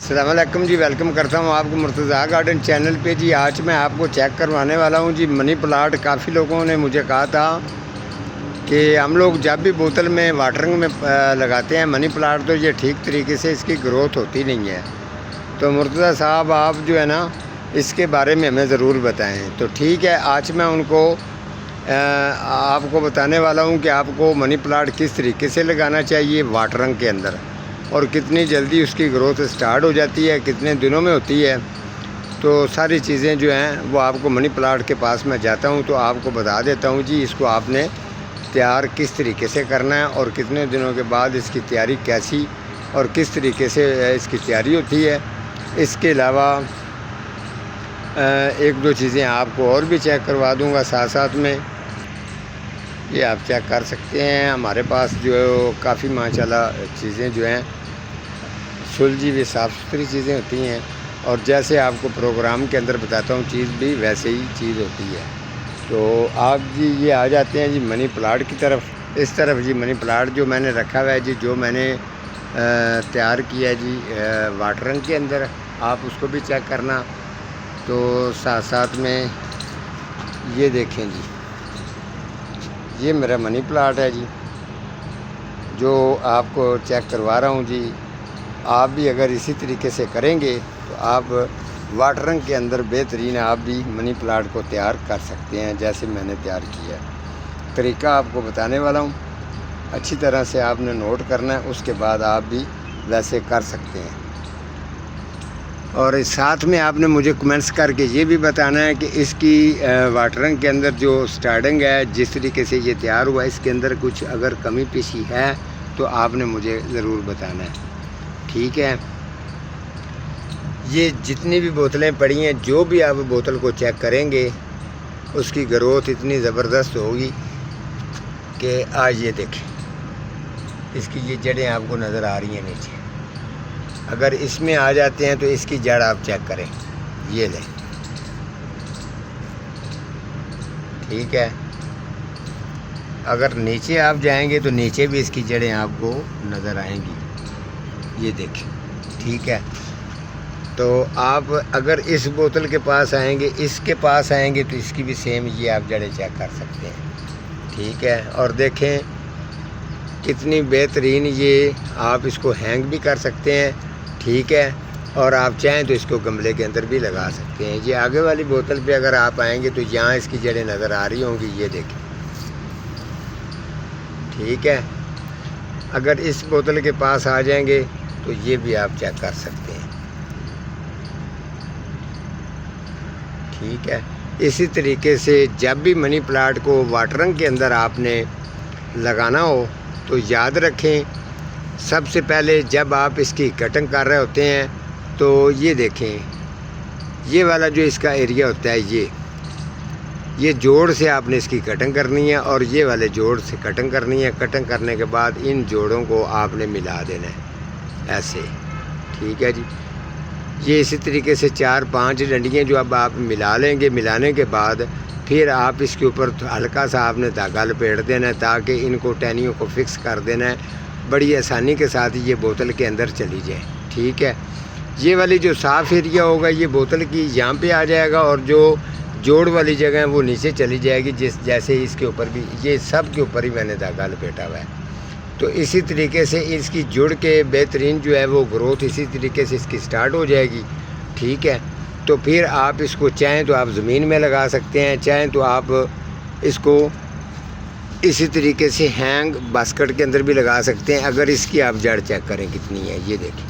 السلام علیکم جی، ویلکم کرتا ہوں آپ کو مرتضیٰ گارڈن چینل پہ جی۔ آج میں آپ کو چیک کروانے والا ہوں جی منی پلاٹ۔ کافی لوگوں نے مجھے کہا تھا کہ ہم لوگ جب بھی بوتل میں واٹرنگ میں لگاتے ہیں منی پلاٹ تو یہ ٹھیک طریقے سے اس کی گروتھ ہوتی نہیں ہے۔ تو مرتضیٰ صاحب آپ جو ہے نا اس کے بارے میں ہمیں ضرور بتائیں۔ تو ٹھیک ہے، آج میں ان کو آپ کو بتانے والا ہوں کہ آپ کو منی پلاٹ کس طریقے سے لگانا چاہیے واٹرنگ کے اندر، اور کتنی جلدی اس کی گروتھ سٹارٹ ہو جاتی ہے، کتنے دنوں میں ہوتی ہے۔ تو ساری چیزیں جو ہیں وہ آپ کو منی پلاٹ کے پاس میں جاتا ہوں تو آپ کو بتا دیتا ہوں جی اس کو آپ نے تیار کس طریقے سے کرنا ہے، اور کتنے دنوں کے بعد اس کی تیاری کیسی اور کس طریقے سے اس کی تیاری ہوتی ہے۔ اس کے علاوہ ایک دو چیزیں آپ کو اور بھی چیک کروا دوں گا ساتھ ساتھ میں۔ یہ آپ چیک کر سکتے ہیں، ہمارے پاس جو کافی ماشاءاللہ چیزیں جو ہیں سلجھی ہوئی صاف ستھری چیزیں ہوتی ہیں، اور جیسے آپ کو پروگرام کے اندر بتاتا ہوں چیز بھی ویسے ہی چیز ہوتی ہے۔ تو آپ جی یہ آ جاتے ہیں جی منی پلاٹ کی طرف۔ اس طرف جی منی پلاٹ جو میں نے رکھا ہوا ہے جی، جو میں نے تیار کیا ہے جی واٹرنگ کے اندر، آپ اس کو بھی چیک کرنا۔ تو ساتھ ساتھ میں یہ دیکھیں جی، یہ میرا منی پلاٹ ہے جی جو آپ کو چیک کروا رہا ہوں جی۔ آپ بھی اگر اسی طریقے سے کریں گے تو آپ واٹرنگ کے اندر بہترین آپ بھی منی پلاٹ کو تیار کر سکتے ہیں جیسے میں نے تیار کیا ہے۔ طریقہ آپ کو بتانے والا ہوں، اچھی طرح سے آپ نے نوٹ کرنا ہے، اس کے بعد آپ بھی ویسے کر سکتے ہیں۔ اور ساتھ میں آپ نے مجھے کمنٹس کر کے یہ بھی بتانا ہے کہ اس کی واٹرنگ کے اندر جو سٹارٹنگ ہے جس طریقے سے یہ تیار ہوا، اس کے اندر کچھ اگر کمی پیشی ہے تو آپ نے مجھے ضرور بتانا ہے، ٹھیک ہے۔ یہ جتنی بھی بوتلیں پڑی ہیں، جو بھی آپ بوتل کو چیک کریں گے اس کی گروتھ اتنی زبردست ہوگی کہ آج یہ دیکھیں اس کی یہ جڑیں آپ کو نظر آ رہی ہیں نیچے۔ اگر اس میں آ جاتے ہیں تو اس کی جڑ آپ چیک کریں، یہ لیں، ٹھیک ہے۔ اگر نیچے آپ جائیں گے تو نیچے بھی اس کی جڑیں آپ کو نظر آئیں گی، یہ دیکھیں، ٹھیک ہے۔ تو آپ اگر اس بوتل کے پاس آئیں گے، اس کے پاس آئیں گے تو اس کی بھی سیم یہ آپ جڑیں چیک کر سکتے ہیں، ٹھیک ہے۔ اور دیکھیں کتنی بہترین، یہ آپ اس کو ہینگ بھی کر سکتے ہیں، ٹھیک ہے۔ اور آپ چاہیں تو اس کو گملے کے اندر بھی لگا سکتے ہیں۔ یہ آگے والی بوتل پہ اگر آپ آئیں گے تو یہاں اس کی جڑیں نظر آ رہی ہوں گی، یہ دیکھیں، ٹھیک ہے۔ اگر اس بوتل کے پاس آ جائیں گے تو یہ بھی آپ چیک کر سکتے ہیں، ٹھیک ہے۔ اسی طریقے سے جب بھی منی پلاٹ کو واٹرنگ کے اندر آپ نے لگانا ہو تو یاد رکھیں، سب سے پہلے جب آپ اس کی کٹنگ کر رہے ہوتے ہیں تو یہ دیکھیں، یہ والا جو اس کا ایریا ہوتا ہے، یہ جوڑ سے آپ نے اس کی کٹنگ کرنی ہے، اور یہ والے جوڑ سے کٹنگ کرنی ہے۔ کٹنگ کرنے کے بعد ان جوڑوں کو آپ نے ملا دینا ہے ایسے، ٹھیک ہے جی۔ یہ اسی طریقے سے 4-5 ڈنڈیاں جو اب آپ ملا لیں گے، ملانے کے بعد پھر آپ اس کے اوپر ہلکا سا آپ نے دھاگا لپیٹ دینا ہے تاکہ ان کو ٹہنیوں کو فکس کر دینا ہے، بڑی آسانی کے ساتھ یہ بوتل کے اندر چلی جائے، ٹھیک ہے۔ یہ والی جو صاف ایریا ہوگا یہ بوتل کی یہاں پہ آ جائے گا، اور جو جوڑ والی جگہ ہے وہ نیچے چلی جائے گی، جیسے اس کے اوپر بھی، یہ سب کے اوپر ہی میں نے دھاگا لپیٹا ہوا ہے۔ تو اسی طریقے سے اس کی جڑ کے بہترین جو ہے وہ گروتھ اسی طریقے سے اس کی سٹارٹ ہو جائے گی، ٹھیک ہے۔ تو پھر آپ اس کو چاہیں تو آپ زمین میں لگا سکتے ہیں، چاہیں تو آپ اس کو اسی طریقے سے ہینگ باسکٹ کے اندر بھی لگا سکتے ہیں۔ اگر اس کی آپ جڑ چیک کریں کتنی ہے، یہ دیکھیں،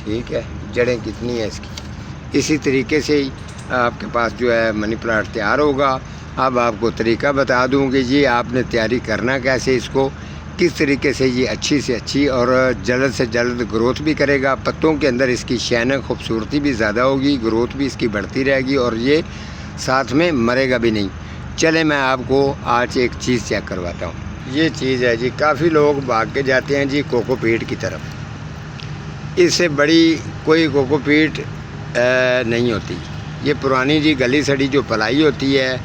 ٹھیک ہے، جڑیں کتنی ہیں اس کی۔ اسی طریقے سے ہی آپ کے پاس جو ہے منی پلاٹ تیار ہوگا۔ اب آپ کو طریقہ بتا دوں کہ یہ آپ نے تیاری کرنا کیسے، اس کو کس طریقے سے یہ اچھی سے اچھی اور جلد سے جلد گروتھ بھی کرے گا۔ پتوں کے اندر اس کی شائننگ خوبصورتی بھی زیادہ ہوگی، گروتھ بھی اس کی بڑھتی رہے گی، اور یہ ساتھ میں مرے گا بھی نہیں۔ چلیں میں آپ کو آج ایک چیز چیک کرواتا ہوں۔ یہ چیز ہے جی، کافی لوگ بھاگ کے جاتے ہیں جی کوکو پیٹ کی طرف۔ اس سے بڑی کوئی کوکو پیٹ نہیں ہوتی، یہ پرانی جی گلی سڑی جو پلائی ہوتی ہے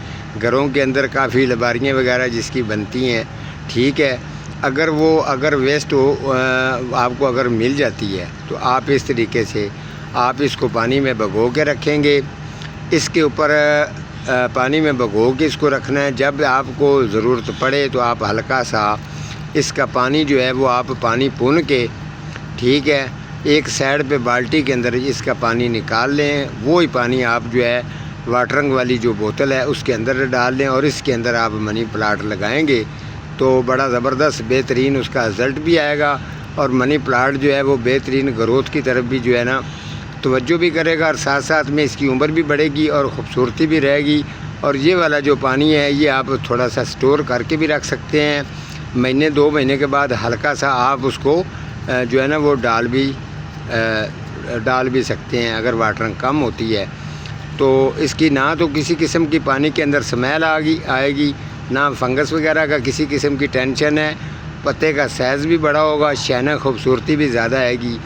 گھروں کے اندر، کافی لباریاں وغیرہ جس کی بنتی ہیں، ٹھیک ہے۔ اگر ویسٹ ہو آپ کو اگر مل جاتی ہے تو آپ اس طریقے سے آپ اس کو پانی میں بھگو کے رکھیں گے. اس کے اوپر پانی میں بھگو کے اس کو رکھنا ہے. جب آپ کو ضرورت پڑے تو آپ ہلکا سا اس کا پانی جو ہے وہ آپ پانی پون کے ٹھیک ہے ایک سائڈ پہ بالٹی کے اندر اس کا پانی نکال لیں. وہی پانی آپ جو ہے واٹرنگ والی جو بوتل ہے اس کے اندر ڈال لیں اور اس کے اندر آپ منی پلاٹ لگائیں گے تو بڑا زبردست بہترین اس کا رزلٹ بھی آئے گا اور منی پلاٹ جو ہے وہ بہترین گروتھ کی طرف بھی جو ہے نا توجہ بھی کرے گا اور ساتھ ساتھ میں اس کی عمر بھی بڑھے گی اور خوبصورتی بھی رہے گی. اور یہ والا جو پانی ہے یہ آپ تھوڑا سا سٹور کر کے بھی رکھ سکتے ہیں. مہینے 2 مہینے کے بعد ہلکا سا آپ اس کو جو ہے نا وہ ڈال بھی سکتے ہیں. اگر واٹرنگ کم ہوتی ہے تو اس کی نہ تو کسی قسم کی پانی کے اندر سمیل آئے گی نہ فنگس وغیرہ کا کسی قسم کی ٹینشن ہے. پتے کا سائز بھی بڑا ہوگا, شائنہ خوبصورتی بھی زیادہ آئے گی.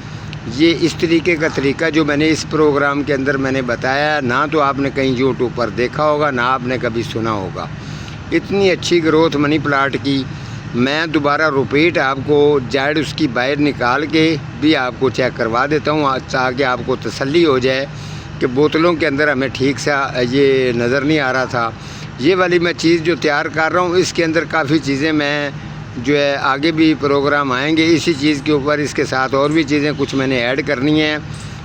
یہ اس طریقے کا طریقہ جو میں نے اس پروگرام کے اندر میں نے بتایا نہ تو آپ نے کہیں یوٹیوب پر دیکھا ہوگا نہ آپ نے کبھی سنا ہوگا. اتنی اچھی گروتھ منی پلاٹ کی میں دوبارہ ریپیٹ آپ کو جڑ اس کی باہر نکال کے بھی آپ کو چیک کروا دیتا ہوں تاکہ آپ کو تسلی ہو جائے کہ بوتلوں کے اندر ہمیں ٹھیک سا یہ نظر نہیں آ رہا تھا. یہ والی میں چیز جو تیار کر رہا ہوں اس کے اندر کافی چیزیں میں جو ہے آگے بھی پروگرام آئیں گے اسی چیز کے اوپر. اس کے ساتھ اور بھی چیزیں کچھ میں نے ایڈ کرنی ہیں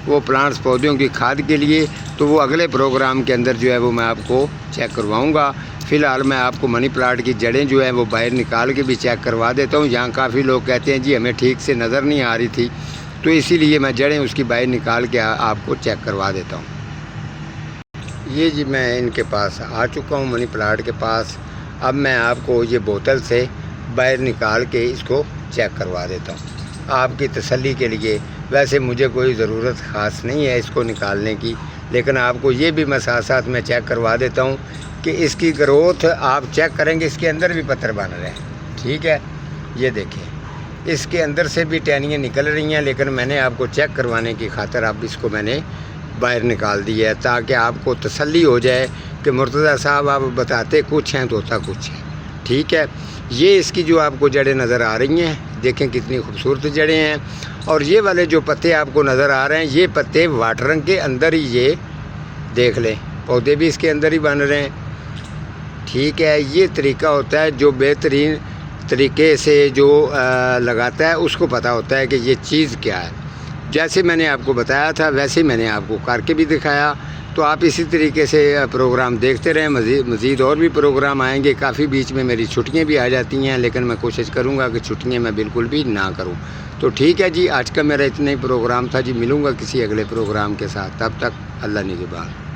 وہ پلانٹس پودوں کی کھاد کے لیے, تو وہ اگلے پروگرام کے اندر جو ہے وہ میں آپ کو چیک کرواؤں گا. فی الحال میں آپ کو منی پلاٹ کی جڑیں جو ہیں وہ باہر نکال کے بھی چیک کروا دیتا ہوں. یہاں کافی لوگ کہتے ہیں جی ہمیں ٹھیک سے نظر نہیں آ رہی تھی تو اسی لیے میں جڑیں اس کی باہر نکال کے آپ کو چیک کروا دیتا ہوں. یہ جی میں ان کے پاس آ چکا ہوں منی پلاٹ کے پاس. اب میں آپ کو یہ بوتل سے باہر نکال کے اس کو چیک کروا دیتا ہوں آپ کی تسلی کے لیے. ویسے مجھے کوئی ضرورت خاص نہیں ہے اس کو نکالنے کی, لیکن آپ کو یہ بھی میں ساتھ میں چیک کروا دیتا ہوں کہ اس کی گروتھ آپ چیک کریں گے. اس کے اندر بھی پتر بن رہے ہیں ٹھیک ہے. یہ دیکھیں اس کے اندر سے بھی ٹہنیاں نکل رہی ہیں, لیکن میں نے آپ کو چیک کروانے کی خاطر اب اس کو میں نے باہر نکال دی ہے تاکہ آپ کو تسلی ہو جائے کہ مرتضیٰ صاحب آپ بتاتے کچھ ہیں تو ہوتا کچھ ہے ٹھیک ہے. یہ اس کی جو آپ کو جڑیں نظر آ رہی ہیں دیکھیں کتنی خوبصورت جڑیں ہیں. اور یہ والے جو پتے آپ کو نظر آ رہے ہیں یہ پتے واٹرنگ کے اندر ہی یہ دیکھ لیں پودے بھی اس کے اندر ہی بن رہے ہیں ٹھیک ہے. یہ طریقہ ہوتا ہے جو بہترین طریقے سے جو لگاتا ہے اس کو پتہ ہوتا ہے کہ یہ چیز کیا ہے. جیسے میں نے آپ کو بتایا تھا ویسے میں نے آپ کو کر کے بھی دکھایا. تو آپ اسی طریقے سے پروگرام دیکھتے رہیں. مزید اور بھی پروگرام آئیں گے. کافی بیچ میں میری چھٹیاں بھی آ جاتی ہیں لیکن میں کوشش کروں گا کہ چھٹیاں میں بالکل بھی نہ کروں. تو ٹھیک ہے جی, آج کا میرا اتنا ہی پروگرام تھا جی. ملوں گا کسی اگلے پروگرام کے ساتھ. تب تک اللہ نگہبان.